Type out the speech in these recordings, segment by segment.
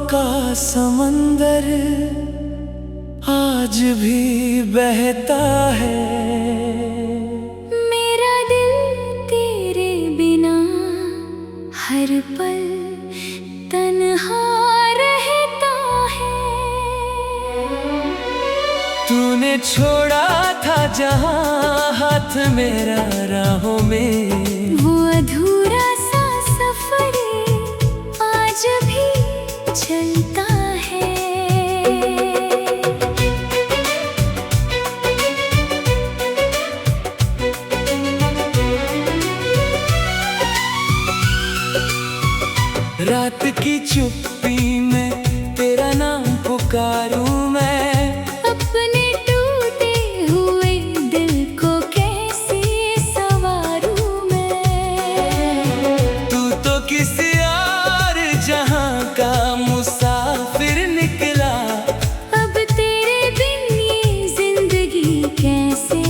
का समंदर आज भी बहता है। मेरा दिल तेरे बिना हर पल तन्हा रहता है। तूने छोड़ा था जहां हाथ मेरा राहों में, वो अधूरा सा सफर आज भी चलता है। रात की चुप्पी में तेरा नाम पुकारूं मैं, अपने टूटे हुए दिल को कैसे संवारूं मैं। तू तो किसी और जहां का मुसाफिर निकला, अब तेरे बिन ये जिंदगी कैसे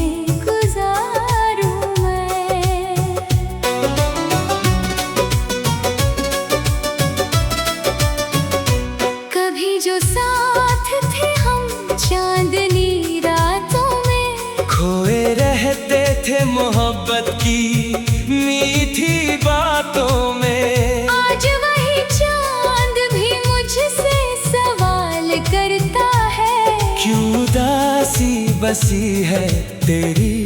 गुजारूं मैं। कभी जो साथ थे हम चांदनी रातों में, खोए रहते थे मोहब्बत की मीठी बातों में। आज वही चांद भी मुझसे सवाल करता है, क्यों उदासी बसी है तेरी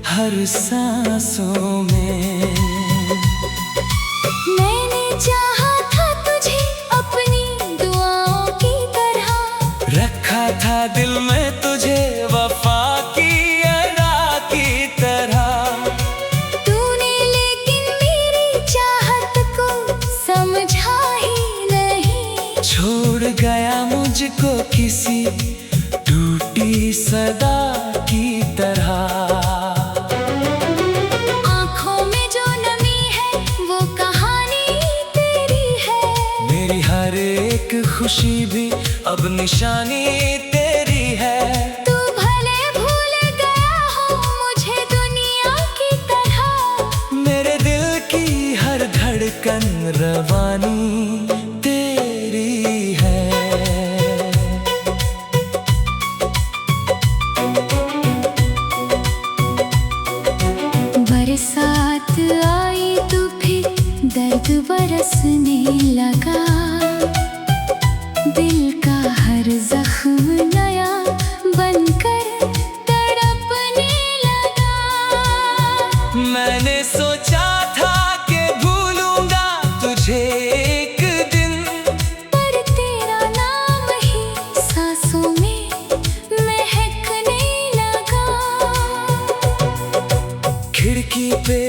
हर सांसों में। मैंने चाहा था तुझे अपनी दुआओं की तरह, रखा था दिल में तुझे वफा की अदा की तरह। तूने लेकिन मेरी चाहत को समझा ही नहीं, छोड़ गया मुझको किसी टूटी सदा की तरह। आँखों में जो नमी है वो कहानी तेरी है, मेरी हर एक खुशी भी अब निशानी तेरी है। तू भले भूल गया हो मुझे दुनिया की तरह, मेरे दिल की हर धड़कन रवानी तेरी है। बरसात आई तो फिर दर्द बरसने लगा, दिल का हर जख्म नया बनकर तड़पने लगा। मैंने सोचा था कि भूलूंगा तुझे एक दिन, पर तेरा नाम ही सांसों में महकने लगा। खिड़की पे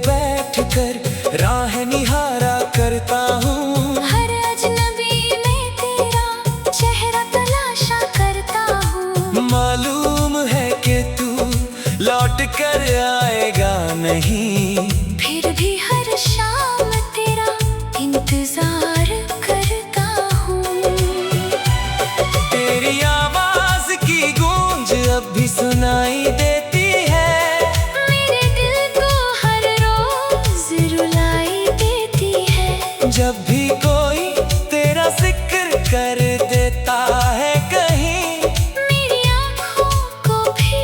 बैठकर राह निहारा करता हूँ, हर अजनबी में तेरा चेहरा तलाशा करता हूँ। मालूम है कि तू लौट कर आएगा नहीं, फिर भी हर शाम तेरा इंतजार करता हूँ। तेरी आवाज की गूंज अब भी सुनाई देती है, मेरे दिल को हर रोज रुलाई देती है। जब भी कोई तेरा जिक्र कर देता है कहीं, मेरी आँखों को भी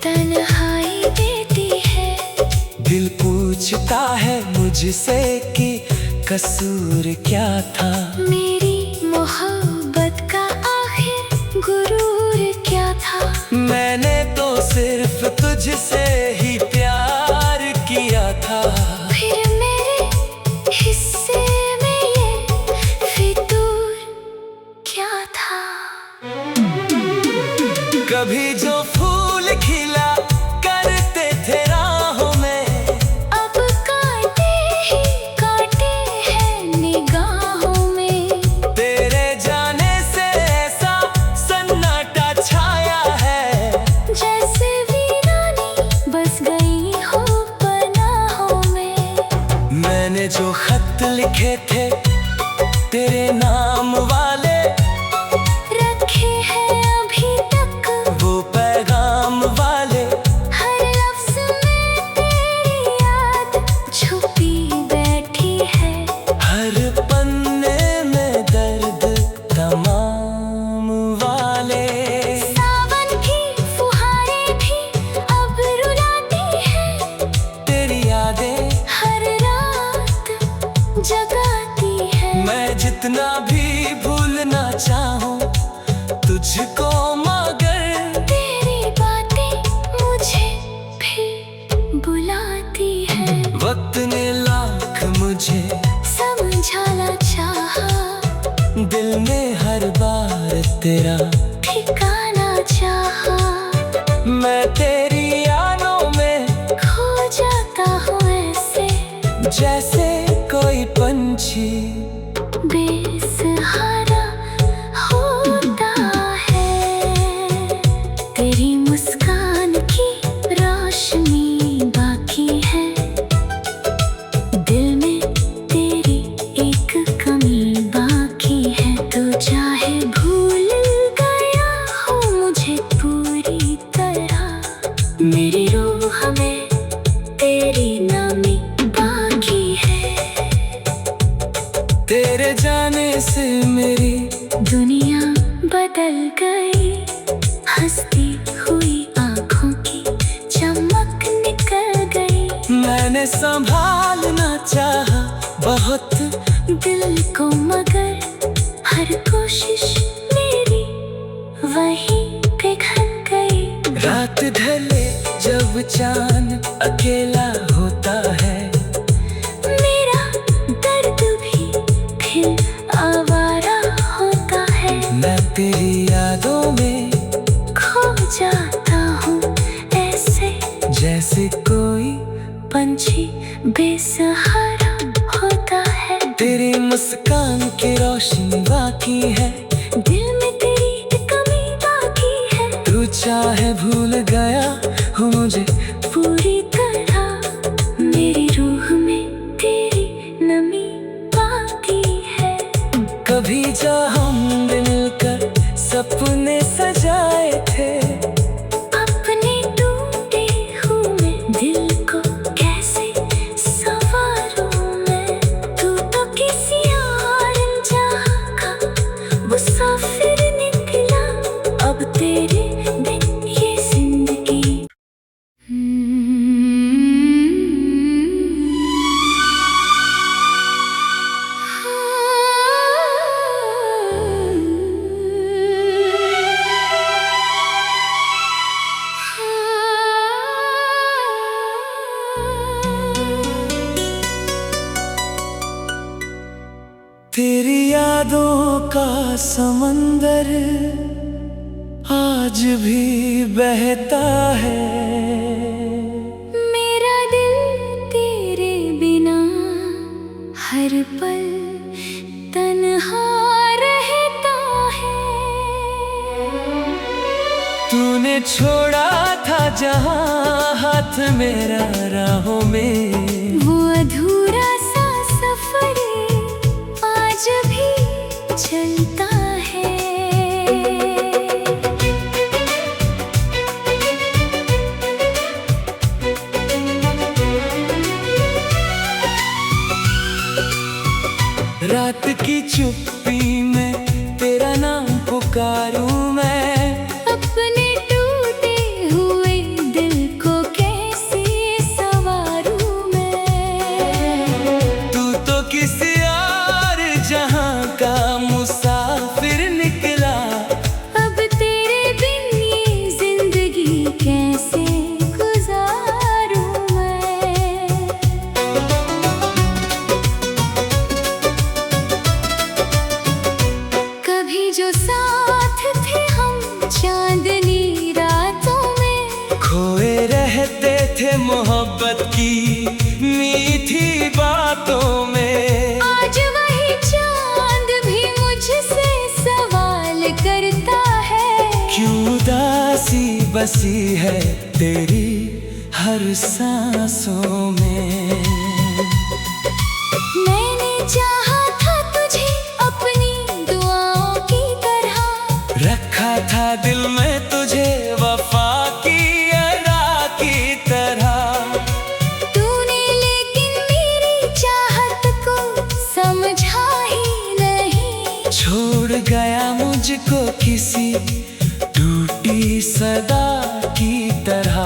तन्हाई देती है। दिल पूछता है मुझसे कि कसूर क्या था, मेरी मोहब्बत का आखिर गुरूर क्या था। मैंने तो सिर्फ तुझसे ही प्यार किया था। फिर मेरे हिस्से में ये फितूर क्या था। कभी जो फूल खिला करते थे राहों में, अब कांटे ही कांटे हैं निगाहों में। तेरे जाने से ऐसा सन्नाटा छाया है, जैसे वीरानी बस गई हो पनाहों में। मैंने जो खत लिखे थे तेरे नाम वाले, रखे हैं अभी तक वो पैगाम वाले। हर लफ्ज में तेरी याद छुपी बैठी है, हर पन्ने में दर्द जैसे कोई पंछी बेसहारा होता है। तेरी मुस्कान की रोशनी बाकी है, दिल में तेरी एक कमी बाकी है। तो चाहे भूल गया हो मुझे पूरी तरह, मेरी रूह में तेरी नामी बाकी है। तेरे जाने से मेरी दुनिया बदल गई, हंसती हुई आँखों की चमक निकल गई। मैंने संभालना चाहा बहुत दिल को, मगर हर कोशिश मेरी वहीं पिघल गई। रात ढले जब चांद अकेला होता है, मेरा दर्द भी फिर आवारा होता है। मैं तेरी यादों में खो जाता हूँ ऐसे, जैसे कोई पंछी बेसहारा होता है। तेरी मुस्कान की रोशनी बाकी है, दिल में तेरी एक कमी बाकी है। तू चाहे भूल गया हो मुझे पूरी तरह, मेरी रूह में तेरी नमी बाकी है। कभी जा हमने मिलकर सपने सजाए थे, अपने टूटे हुए दिल को कैसे संवारूं मैं। तू तो किसी और अनजान का मुसाफिर निकला, अब तेरे बिन ये जिंदगी। तेरी यादों का समंदर आज भी बहता है। मेरा दिल तेरे बिना हर पल तन्हा रहता है। तूने छोड़ा था जहां हाथ मेरा राहों में, वो अधूरा सा सफर आज भी चलता है। रात की चुप्पी में तेरा नाम पुकारूं मैं, अपने टूटे हुए दिल को कैसे संवारूं मैं। तू तो किसी और जहां का मुसाफिर निकला, अब तेरे बिन ये जिंदगी कैसे गुजारूं मैं। कभी जो साथ थे हम चांदनी रातों में, खोए रहते थे मोहब्बत की मीठी बातों में। आज वही चांद भी मुझसे सवाल करता है, क्यों उदासी बसी है तेरी हर सांसों में। मैंने चाहा था तुझे अपनी दुआओं की तरह, रखा था दिल में तुझे वफा की अदा की तरह। तूने लेकिन मेरी चाहत को समझा ही नहीं, छोड़ गया मुझको किसी टूटी सदा की तरह।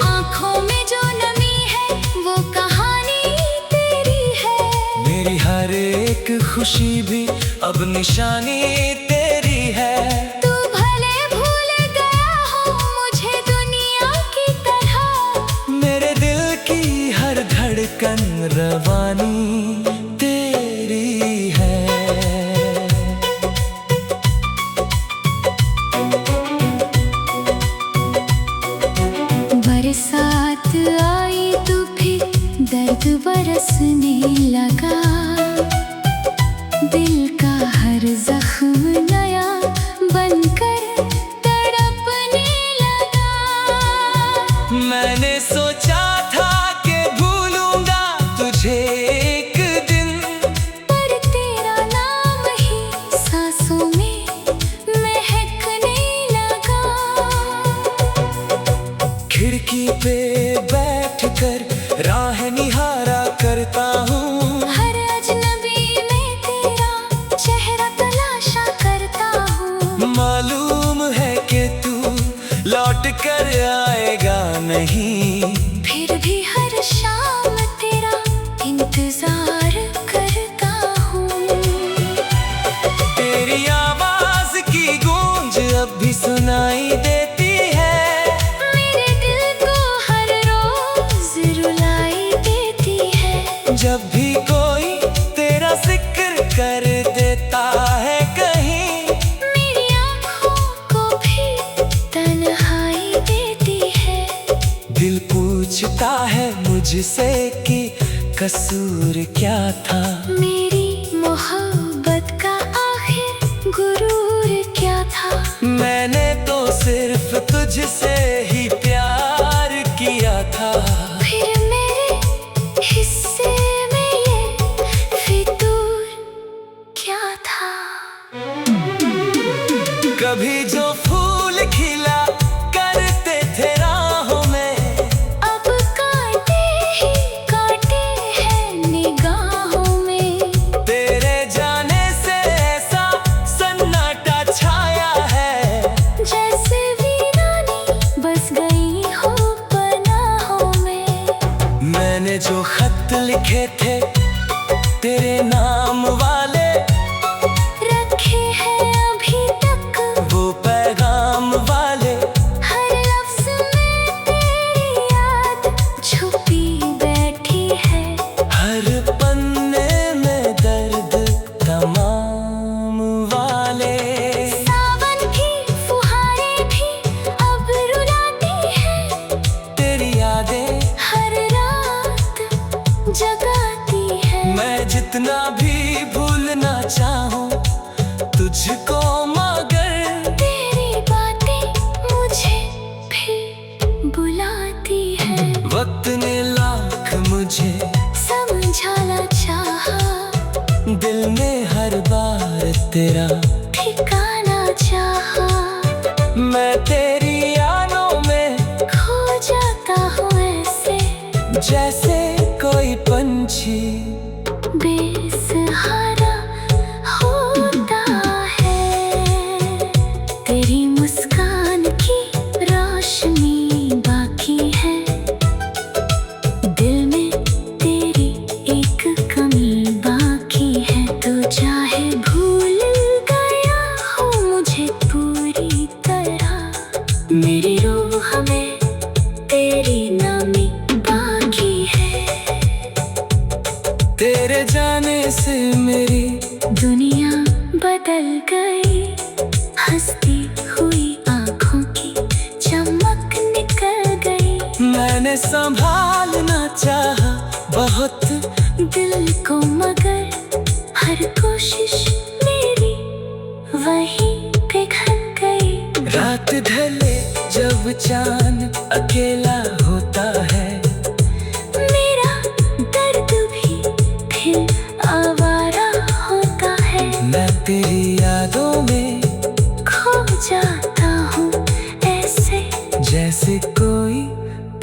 आँखों में जो नमी है वो कहानी तेरी है, मेरी हर एक खुशी भी अब निशानी तेरी है। तू भले भूल गया हो मुझे दुनिया की तरह, मेरे दिल की हर धड़कन रवानी तेरी है। बरसात आई तो फिर बरसने लगा, दिल का हर जख्म नया बनकर तड़पने लगा। मैंने सोचा था कि भूलूंगा तुझे एक दिन, पर तेरा नाम ही सांसों में महकने लगा। खिड़की पे बैठकर राह निहारा करता हूँ, हर अजनबी में तेरा चेहरा तलाशा करता हूँ। मालूम है कि तू लौट कर आएगा नहीं, फिर भी हर शाम तेरा इंतजार करता हूँ। तेरी आवाज की गूंज अब भी सुनाई देती है, मेरे दिल को हर रोज रुलाई देती है। जब भी कोई तेरा जिक्र कर देता है कहीं, मेरी आँखों को भी तन्हाई देती है। दिल पूछता है मुझसे कि कसूर क्या था, मेरी मोहब्बत का आखिर गुरूर क्या था। मैंने तो सिर्फ तुझसे ही प्यार किया था। फिर मेरे हिस्से में ये फितूर क्या था। कभी जो फूल खिला करते थे राहों में, अब कांटे ही कांटे हैं निगाहों में। तेरे जाने से ऐसा सन्नाटा छाया है, जैसे वीरानी बस गई हो पनाहों में। मैंने जो खत लिखे थे तेरे नाम वाले, रखे हैं अभी तक वो पैगाम वाले, हर लफ्ज में तेरी याद छुपी बैठी है। हर पन्ने में दर्द तमाम वाले। सावन की फुहारें भी अब रुलाती हैं, तेरी यादें हर रात जगाती है। मैं जितना भी भूलना चाहूं तुझको, मगर तेरी बातें मुझे भी बुलाती है। वक्त ने लाख मुझे समझाना चाहा, दिल में हर बार तेरा ठिकाना चाहा। मैं तेरी यादों में खो जाता हूँ ऐसे जैसे कोई पंछी बेसहारा होता है। तेरी मुस्कान की रोशनी बाकी है, दिल में तेरी एक कमी बाकी है। तो चाहे भूल गया हो मुझे पूरी तरह, मेरी रूह में तेरी नमी बाकी है। तेरे जाने से मेरी दुनिया बदल गई, हंसती हुई आँखों की चमक निकल गई। मैंने संभालना चाहा बहुत दिल को, मगर हर कोशिश मेरी वहीं पिघल गई। रात ढले जब चांद अकेला होता है, मेरा दर्द भी फिर आवारा होता है। मैं तेरी यादों में खो जाता हूँ ऐसे जैसे कोई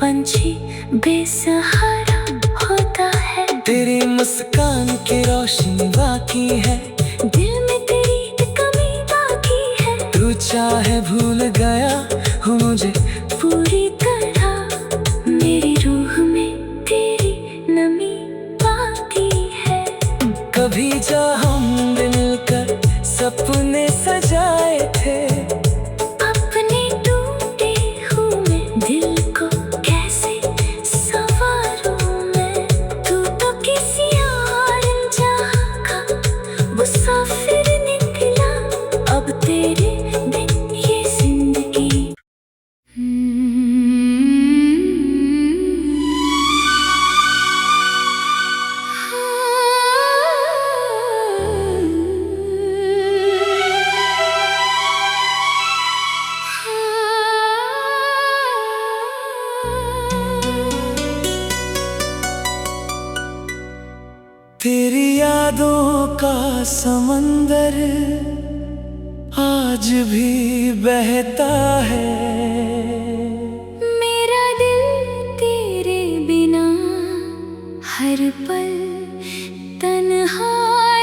पंछी बेसहारा होता है। तेरी मुस्कान की रोशनी बाकी है, दिल में तेरी एक कमी बाकी है। तू चाहे भूल गया हो मुझे पूरी तरह मेरी रूह में तेरी नमी बाकी है। कभी जा हम मिलकर सपने सजाए थे, अपने टूटे हुए दिल को कैसे संवारूं मैं। तू तो किसी और अनजान का वो तेरी यादों का समंदर आज भी बहता है। मेरा दिल तेरे बिना हर पल तन्हा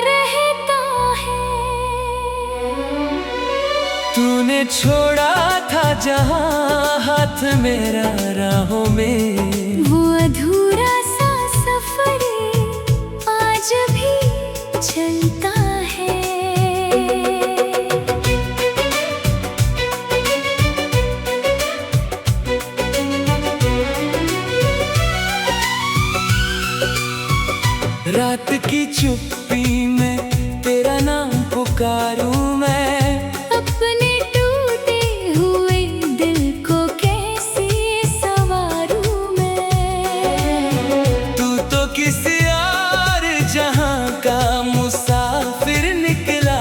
रहता है। तूने छोड़ा था जहां हाथ मेरा राहों में, वो अधूरा सा सफर आज भी चलता है। रात की चुप्पी में तेरा नाम पुकारूं मैं, अपने टूटे हुए दिल को कैसे संवारूं मैं। तू तो किसी और जहां का मुसाफिर निकला।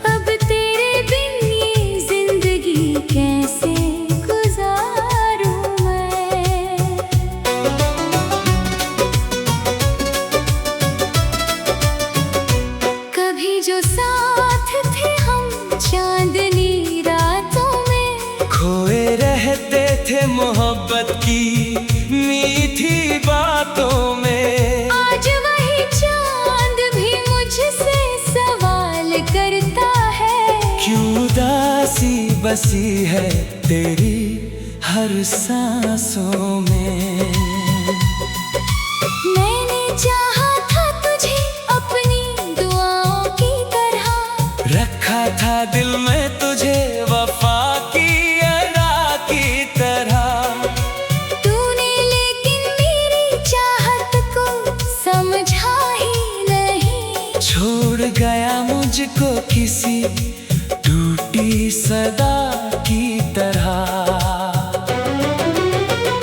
अब तेरे बिन ये जिंदगी कैसे गुजारूं मैं। कभी जो साथ थे हम चांदनी रातों में, खोए रहते थे मोहब्बत की मीठी बातों में। आज वही चांद भी मुझसे सवाल करता है, क्यों उदासी बसी है तेरी हर सांसों में। मैंने चाहा था तुझे अपनी दुआओं की तरह, रखा था दिल में तुझे वफा की अदा की तरह। तूने लेकिन मेरी चाहत को समझा ही नहीं। छोड़ गया मुझको किसी टूटी सदा की तरह।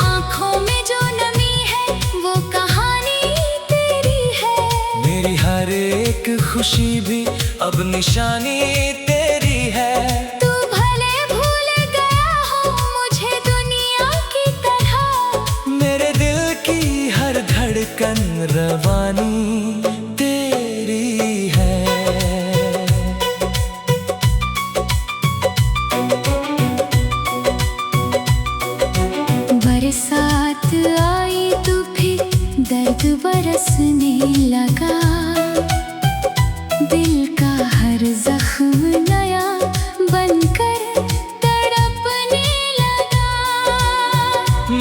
आँखों में जो नमी है वो कहानी तेरी है। मेरी हर एक खुशी भी अब निशानी तेरी है। तू भले भूल गया हो मुझे दुनिया की तरह, मेरे दिल की हर धड़कन रवानी तेरी है। बरसात आई तो फिर दर्द बरसने लगा। दिल का हर जख्म नया बनकर तड़पने लगा।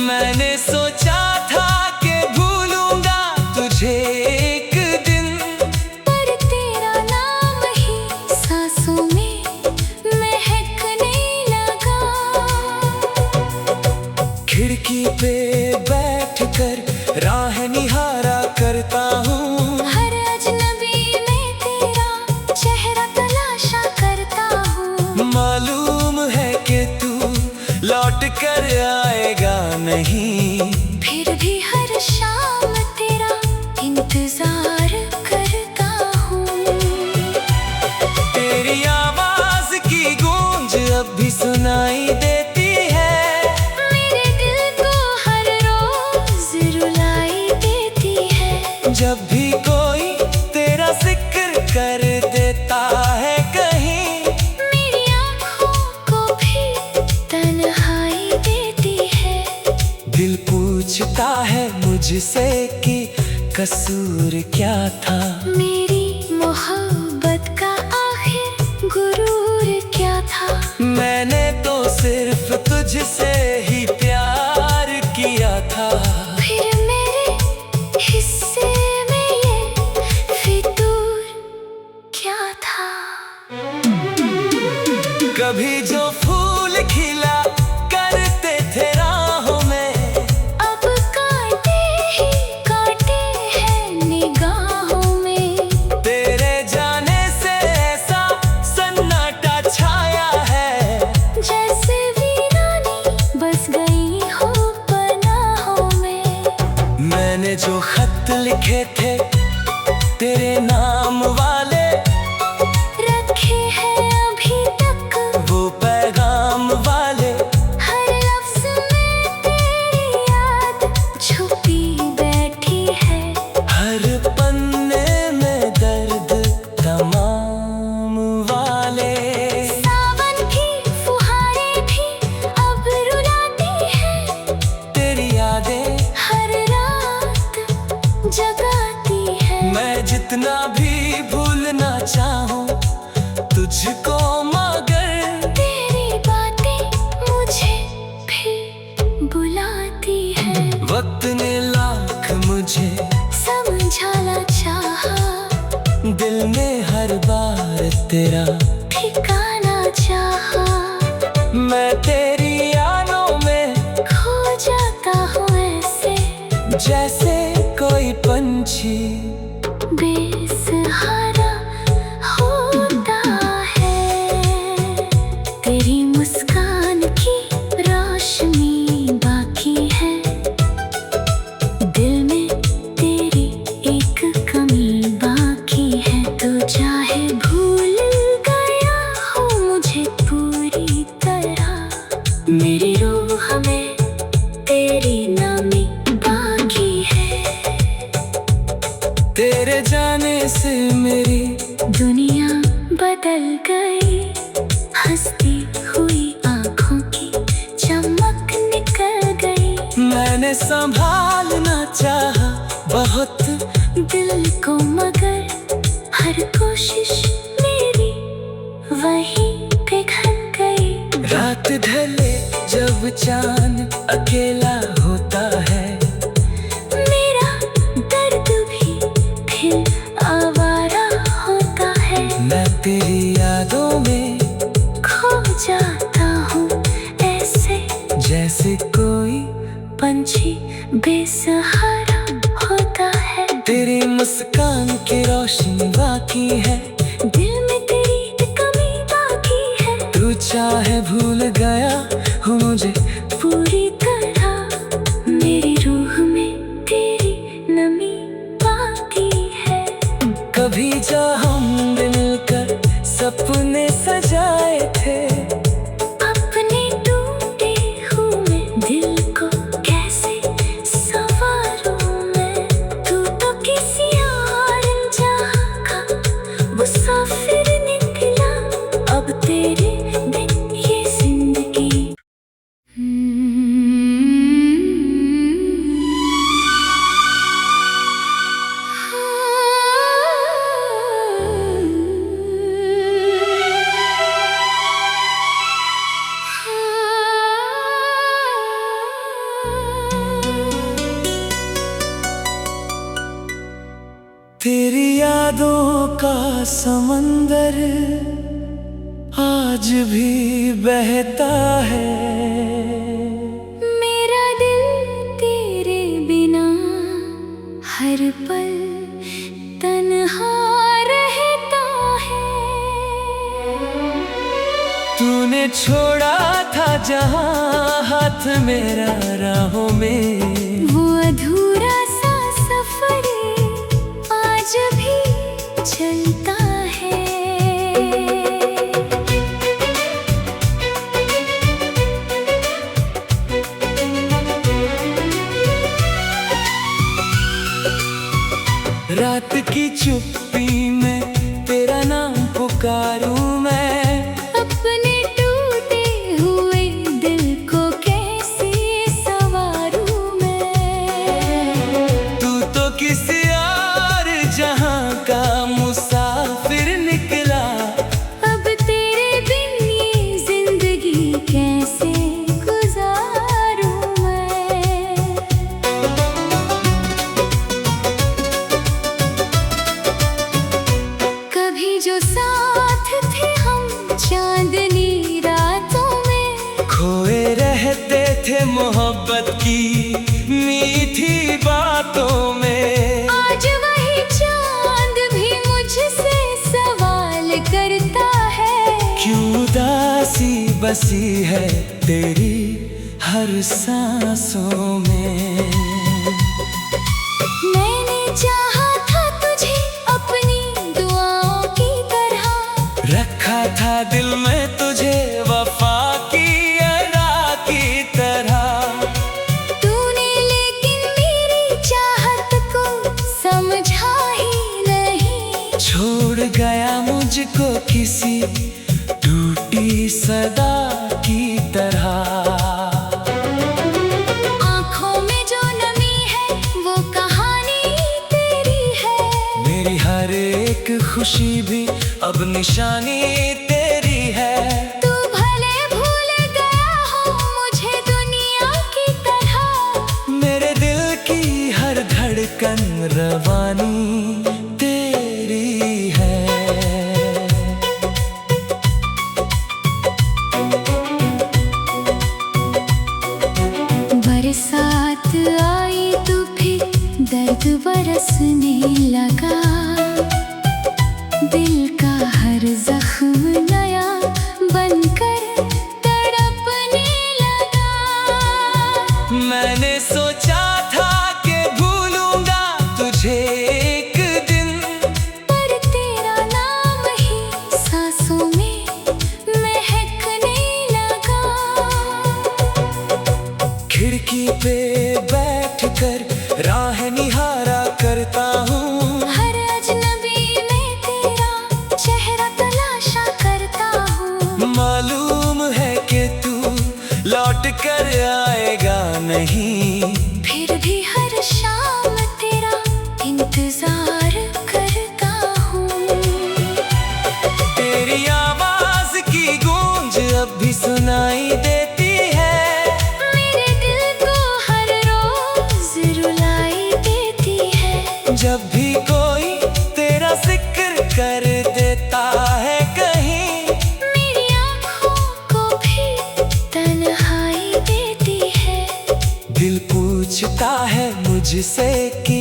मैंने सोचा था कि भूलूंगा तुझे एक दिन, पर तेरा नाम ही सांसों में महकने लगा। खिड़की पे बैठकर राह निहारा करता हूँ। हर अजनबी में तेरा चेहरा तलाशा करता हूँ। मालूम है कि तू लौट कर आएगा नहीं, फिर भी हर शाम तेरा इंतजार करता हूँ। तेरी आवाज की गूंज अब भी सुनाई देती है। मेरे दिल को हर रोज रुलाई देती है। जब भी कोई तेरा जिक्र कर देता है कहीं, मेरी आँखों को भी तन्हाई देती है। दिल पूछता है मुझसे कि कसूर क्या था। मेरी मोहब्बत का आखिर गुरूर क्या था। मैंने तो सिर्फ तुझसे ही प्यार किया था। फिर मेरे हिस्से में ये फितूर क्या था। कभी जो फूल खिला करते थे राहों में, अब कांटे ही कांटे हैं निगाहों में। तेरे जाने से ऐसा सन्नाटा छाया है, जैसे वीरानी बस गई हो पनाहों में। मैंने जो खत लिखे थे तेरे नाम वाले, रखे हैं अभी तक वो पैगाम वाले। हर लफ्ज में तेरी याद छुपी बैठी है। हर पन्ने वक्त ने लाख मुझे समझाना चाहा, दिल में हर बार तेरा ठिकाना चाहा। मैं तेरी यादों में खो जाता हूँ ऐसे, जैसे कोई पंछी बेसहारा होता है। तेरी मुस्कान की रोशनी बाकी है, दिल में तेरी एक कमी बाकी है। तू चाहे भूल गया हो मुझे पूरी तरह, मेरी रूह में तेरी नामी बाकी है। तेरे जाने से मेरी दुनिया बदल गई, हंसती हुई आँखों की चमक निकल गई। मैंने संभालना चाहा बहुत दिल को, मगर हर कोशिश मेरी वहीं पिघल गई। रात ढले जब चांद अकेला होता है, मेरा दर्द भी फिर आवारा होता है। मैं तेरी यादों में खो जाता हूँ ऐसे, जैसे कोई पंछी बेसहारा होता है। तेरी मुस्कान की रोशनी बाकी है, दिल में तेरी एक कमी बाकी है। तू चाहे भूल गया हो मुझे पूरी तरह, मेरी रूह में तेरी नमी बाकी है। कभी जा हम मिलकर सपने सजाए थे, अपने टूटे हुए दिल को कैसे संवारूं मैं। तू तो किसी और जहां का मुसाफिर निकला, अब तेरे बिन ये जिंदगी। तेरी यादों का समंदर आज भी बहता है। मेरा दिल तेरे बिना हर पल तन्हा रहता है। तूने छोड़ा था जहां हाथ मेरा राहों में, वो अधूरा सा सफर आज भी चलता है। रात की चुप्पी में तेरा नाम पुकारूं मैं, अपने टूटे हुए दिल को कैसे संवारूं मैं। तू तो किसी और जहां का मुसाफिर निकला, अब तेरे बिन ये जिंदगी कैसे गुजारूं मैं। कभी जो साथ थे हम चांदनी रातों में, खोए रहते थे मोहब्बत की मीठी बातों में। आज वही चांद भी मुझसे सवाल करता है, क्यों उदासी बसी है तेरी हर सांसों में। मैंने चाहा था तुझे अपनी दुआओं की तरह, रखा था दिल में तुझे वफा की अदा की तरह। तूने लेकिन मेरी चाहत को समझा ही नहीं, छोड़ गया मुझको किसी टूटी सदा की तरह। आँखों में जो नमी है वो कहानी तेरी है, मेरी हर एक खुशी भी अब निशानी तेरी है। तू भले भूल गया हो मुझे दुनिया की तरह, मेरे दिल रवानी तेरी है। बरसात आई तो फिर दर्द बरसने लगा, दिल का हर जख्म नया बनकर तड़पने लगा। मैंने सोचा था कि भूलूंगा तुझे एक दिन, पर तेरा नाम ही सांसों में महकने लगा। खिड़की पे बैठकर राह निहारा करता हूँ, हर अजनबी में तेरा चेहरा तलाशा करता हूँ। मालूम है कि तू लौट कर आएगा नहीं, फिर भी हर शाम तेरा इंतजार करता हूँ। तेरी आवाज की गूंज अब भी सुनाई देती है, मेरे दिल को हर रोज रुलाई देती है। जब भी कोई तेरा जिक्र कर देता है कहीं, मेरी आँखों को भी तन्हाई देती है। दिल पूछता है मुझसे कि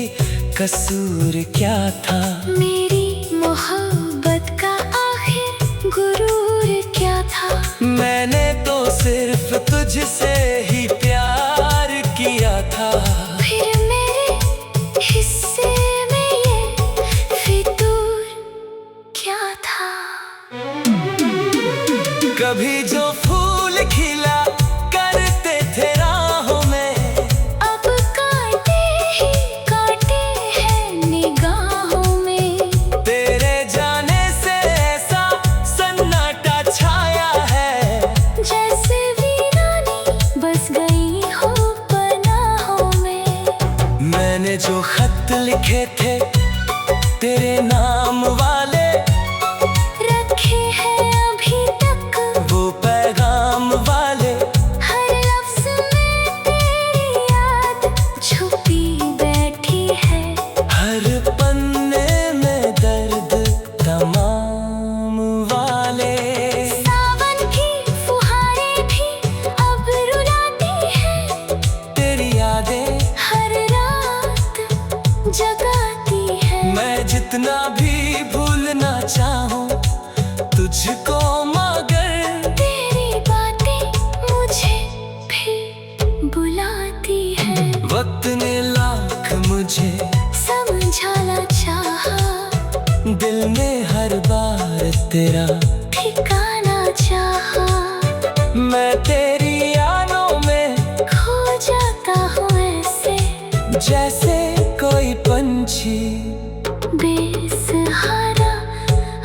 कसूर क्या था, मेरी मोहब्बत का आखिर गुरूर क्या था। मैंने तो सिर्फ तुझसे ही प्यार किया था। फिर मेरे हिस्से में ये फितूर क्या था। कभी जो फूल खिला करते थे राहों में, अब कांटे ही कांटे हैं निगाहों में। तेरे जाने से ऐसा सन्नाटा छाया है, जैसे वीरानी बस गई हो पनाहों में। मैंने जो खत लिखे थे तेरे नाम वाले, रखे हैं अभी तक वो पैगाम वाले, हर लफ्ज में तेरी याद छुपी बैठी है। हर पन्ने में दर्द तमाम वाले। सावन की फुहारें भी अब रुलाती हैं, तेरी यादें हर रात जगाती है। मैं जितना भी भूलना चाहूं तुझको, मगर तेरी बातें मुझे भी बुलाती है। वक्त ने लाख मुझे समझाना चाहा, दिल में हर बार तेरा ठिकाना चाहा। मैं तेरी यादों में खो जाता हूँ ऐसे जैसे कोई पंछी बेसहारा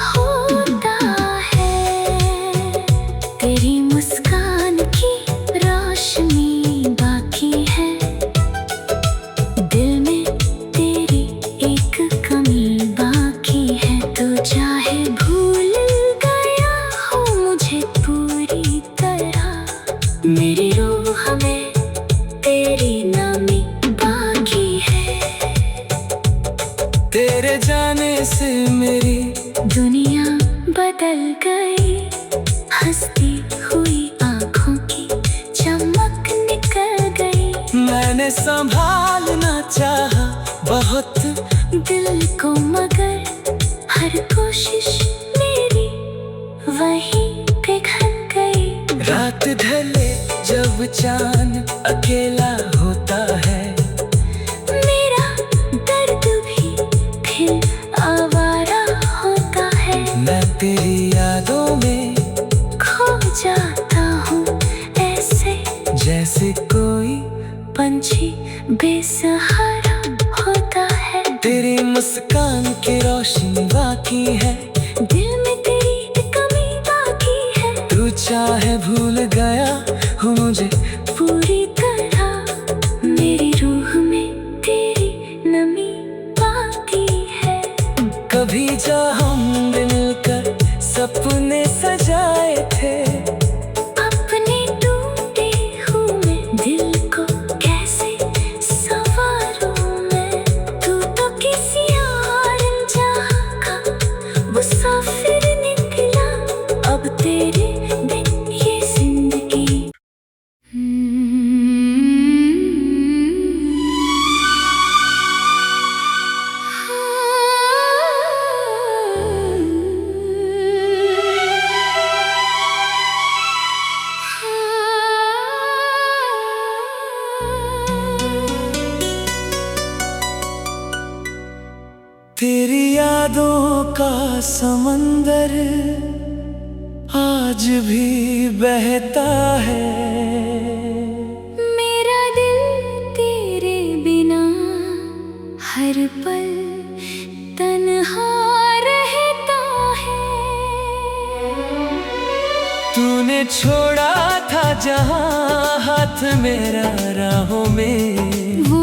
होता है। तेरी मुस्कान की रोशनी बाकी है, दिल में तेरी एक कमी बाकी है। तो चाहे भूल गया हो मुझे पूरी तरह, मेरी रूह में तेरी नामी बाकी है। तेरे जाने से मेरी दुनिया बदल गई, हंसती हुई आँखों की चमक निकल गई। मैंने संभालना चाहा बहुत दिल को, मगर हर कोशिश मेरी वहीं पिघल गई। रात ढले जब चांद अकेला होता है, मेरा दर्द भी फिर आवारा होता है। मैं तेरी यादों में खो जाता हूँ ऐसे जैसे कोई पंछी बेसहारा होता है। तेरी मुस्कान की रोशनी बाकी है, दिल में तेरी एक कमी बाकी है। तू चाहे भूल गया हो मुझे पूरी तरह मेरी रूह में तेरी नमी बाकी है। कभी जा हम मिलकर सपने सजाए थे, अपने टूटे हुए दिल को कैसे संवारूं मैं। तू तो का समंदर आज भी बहता है। मेरा दिल तेरे बिना हर पल तन्हा रहता है। तूने छोड़ा था जहां हाथ मेरा राहों में, वो